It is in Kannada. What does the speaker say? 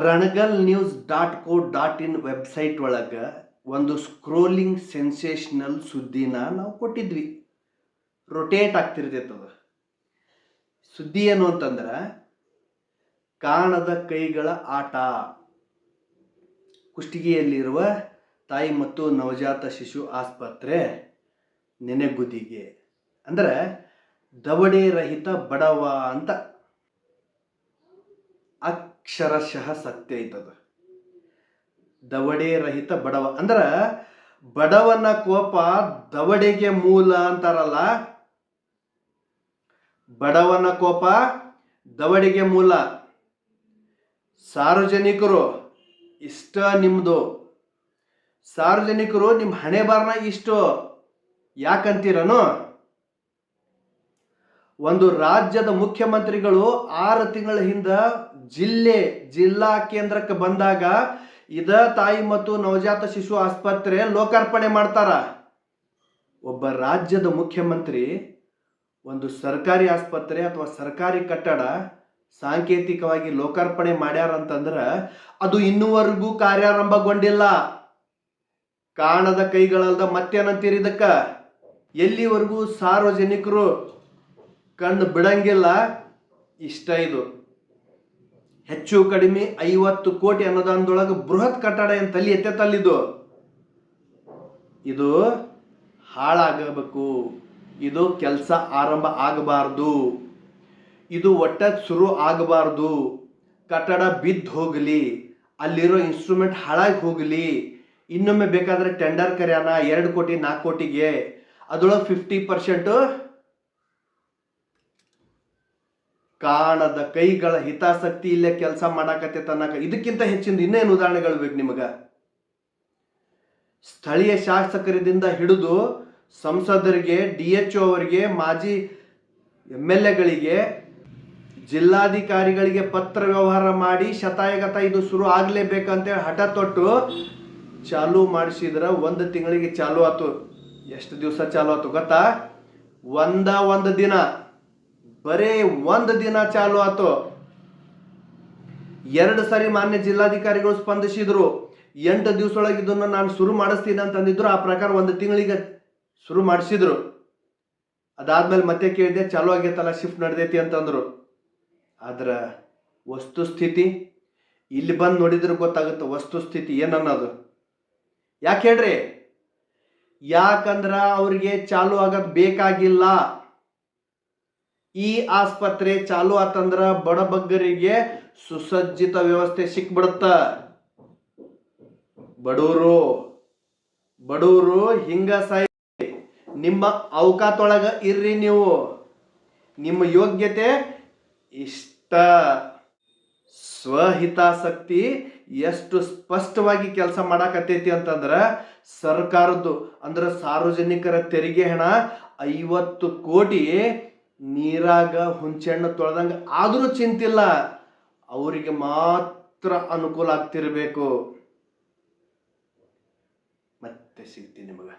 rangalnews.co.in ವೆಬ್ಸೈಟ್ ಒಳಗೆ ಒಂದು ಸ್ಕ್ರೋಲಿಂಗ್ ಸೆನ್ಸೇಷನಲ್ ಸುದ್ದಿನ ನಾವು ಕೊಟ್ಟಿದ್ವಿ. ರೊಟೇಟ್ ಆಗ್ತಿರ್ತೈತದ ಸುದ್ದಿ. ಏನು ಅಂತಂದ್ರೆ, ಕಾಣದ ಕೈಗಳ ಆಟ. ಕುಷ್ಟಗಿಯಲ್ಲಿರುವ ತಾಯಿ ಮತ್ತು ನವಜಾತ ಶಿಶು ಆಸ್ಪತ್ರೆ ನೆನೆಗುದಿಗೆ, ಅಂದ್ರೆ ದವಡೆ ರಹಿತ ಬಡವ ಅಂತ ಅಕ್ಷರಶಃ ಸತ್ಯ ಐತದ. ದವಡೆ ರಹಿತ ಬಡವ ಅಂದ್ರ ಬಡವನ ಕೋಪ ದವಡೆಗೆ ಮೂಲ ಅಂತಾರಲ್ಲ, ಬಡವನ ಕೋಪ ದವಡೆಗೆ ಮೂಲ. ಸಾರ್ವಜನಿಕರು ಇಷ್ಟ ನಿಮ್ದು, ಸಾರ್ವಜನಿಕರು ನಿಮ್ಮ ಹಣೆ ಬಾರನ ಇಷ್ಟು ಯಾಕಂತೀರನು? ಒಂದು ರಾಜ್ಯದ ಮುಖ್ಯಮಂತ್ರಿಗಳು 6 ತಿಂಗಳ ಹಿಂದ ಜಿಲ್ಲಾ ಕೇಂದ್ರಕ್ಕೆ ಬಂದಾಗ ಇದ ತಾಯಿ ಮತ್ತು ನವಜಾತ ಶಿಶು ಆಸ್ಪತ್ರೆ ಲೋಕಾರ್ಪಣೆ ಮಾಡ್ತಾರ. ಒಬ್ಬ ರಾಜ್ಯದ ಮುಖ್ಯಮಂತ್ರಿ ಒಂದು ಸರ್ಕಾರಿ ಆಸ್ಪತ್ರೆ ಅಥವಾ ಸರ್ಕಾರಿ ಕಟ್ಟಡ ಸಾಂಕೇತಿಕವಾಗಿ ಲೋಕಾರ್ಪಣೆ ಮಾಡ್ಯಾರಂತಂದ್ರ ಅದು ಇನ್ನೂವರೆಗೂ ಕಾರ್ಯಾರಂಭಗೊಂಡಿಲ್ಲ. ಕಾಣದ ಕೈಗಳಲ್ದ ಮತ್ತೇನಂತೀರಿ ಇದಕ್ಕ? ಎಲ್ಲಿವರೆಗೂ ಸಾರ್ವಜನಿಕರು ಕಣ್ಣು ಬಿಡಂಗಿಲ್ಲ. ಇಷ್ಟ ಇದು. ಹೆಚ್ಚು ಕಡಿಮೆ 50 ಕೋಟಿ ಅನುದಾನದೊಳಗೆ ಬೃಹತ್ ಕಟ್ಟಡ ಏನು ತಲ್ಲಿ ಎತ್ತೆತ್ತಲ್ಲಿದ್ದು. ಇದು ಹಾಳಾಗಬೇಕು, ಇದು ಕೆಲಸ ಆರಂಭ ಆಗಬಾರ್ದು, ಇದು ಒಟ್ಟ ಶುರು ಆಗಬಾರ್ದು. ಕಟ್ಟಡ ಬಿದ್ದು ಹೋಗಲಿ, ಅಲ್ಲಿರೋ ಇನ್ಸ್ಟ್ರೂಮೆಂಟ್ ಹಾಳಾಗಿ ಹೋಗಲಿ. ಇನ್ನೊಮ್ಮೆ ಬೇಕಾದ್ರೆ ಟೆಂಡರ್ ಕರ್ಯಾನ 2 ಕೋಟಿ 4 ಕೋಟಿಗೆ, ಅದರೊಳಗೆ 50% ಕಾಣದ ಕೈಗಳ ಹಿತಾಸಕ್ತಿ ಇಲ್ಲೇ ಕೆಲಸ ಮಾಡಾಕತ್ತೆ ತನ್ನಕ. ಇದಕ್ಕಿಂತ ಹೆಚ್ಚಿನ ಇನ್ನೇನು ಉದಾಹರಣೆಗಳು ಬೇಕು ನಿಮಗ? ಸ್ಥಳೀಯ ಶಾಸಕರಿಂದ ಹಿಡಿದು ಸಂಸದರಿಗೆ, DHO ಅವರಿಗೆ, ಮಾಜಿ MLAಗಳಿಗೆ, ಜಿಲ್ಲಾಧಿಕಾರಿಗಳಿಗೆ ಪತ್ರ ವ್ಯವಹಾರ ಮಾಡಿ ಶತಾಯಗತ ಇದು ಶುರು ಆಗ್ಲೇಬೇಕಂತೇಳಿ ಹಠ ತೊಟ್ಟು ಚಾಲು ಮಾಡಿಸಿದ್ರ 1 ತಿಂಗಳಿಗೆ ಚಾಲು ಆತು. ಎಷ್ಟು ದಿವಸ ಚಾಲು ಆತು ಗೊತ್ತಾ? ಒಂದು ದಿನ, ಬರೇ 1 ದಿನ ಚಾಲು ಆತು. 2 ಸರಿ ಮಾನ್ಯ ಜಿಲ್ಲಾಧಿಕಾರಿಗಳು ಸ್ಪಂದಿಸಿದ್ರು. 8 ದಿವಸದೊಳಗೆ ಇದನ್ನ ನಾನು ಶುರು ಮಾಡಿಸ್ತೀನಿ ಅಂತಂದಿದ್ರು. ಆ ಪ್ರಕಾರ 1 ತಿಂಗಳಿಗೆ ಶುರು ಮಾಡಿಸಿದ್ರು. ಅದಾದ್ಮೇಲೆ ಮತ್ತೆ ಕೇಳಿದೆ, ಚಾಲು ಆಗೈತಲ್ಲ, ಶಿಫ್ಟ್ ನಡೆದೈತಿ ಅಂತಂದ್ರು. ಆದ್ರ ವಸ್ತುಸ್ಥಿತಿ ಇಲ್ಲಿ ಬಂದು ನೋಡಿದ್ರೆ ಗೊತ್ತಾಗುತ್ತೆ ವಸ್ತುಸ್ಥಿತಿ ಏನನ್ನೋದು. ಯಾಕೆ ಹೇಳ್ರಿ? ಯಾಕಂದ್ರ ಅವ್ರಿಗೆ ಚಾಲು ಆಗೋದು ಬೇಕಾಗಿಲ್ಲ. ಈ ಆಸ್ಪತ್ರೆ ಚಾಲು ಆತಂದ್ರ ಬಡಬಗ್ಗರಿಗೆ ಸುಸಜ್ಜಿತ ವ್ಯವಸ್ಥೆ ಸಿಕ್ಬಿಡುತ್ತ. ಬಡವರು ಹಿಂಗ ಸಾಯಿ, ನಿಮ್ಮ ಅವಕಾತೊಳಗ ಇರ್ರಿ ನೀವು. ನಿಮ್ಮ ಯೋಗ್ಯತೆ ಇಷ್ಟ. ಸ್ವಹಿತಾಸಕ್ತಿ ಎಷ್ಟು ಸ್ಪಷ್ಟವಾಗಿ ಕೆಲಸ ಮಾಡಾಕತ್ತೈತಿ ಅಂತಂದ್ರ, ಸರ್ಕಾರದ್ದು ಅಂದ್ರೆ ಸಾರ್ವಜನಿಕರ ತೆರಿಗೆ ಹಣ 50 ಕೋಟಿ ನೀರಾಗ ಹುಂಚೆಣ್ಣು ತೊಳೆದಂಗ ಆದ್ರೂ ಚಿಂತಿಲ್ಲ. ಅವರಿಗೆ ಮಾತ್ರ ಅನುಕೂಲ ಆಗ್ತಿರ್ಬೇಕು. ಮತ್ತೆ ಸಿಗ್ತೀನಿ ನಿಮಗ.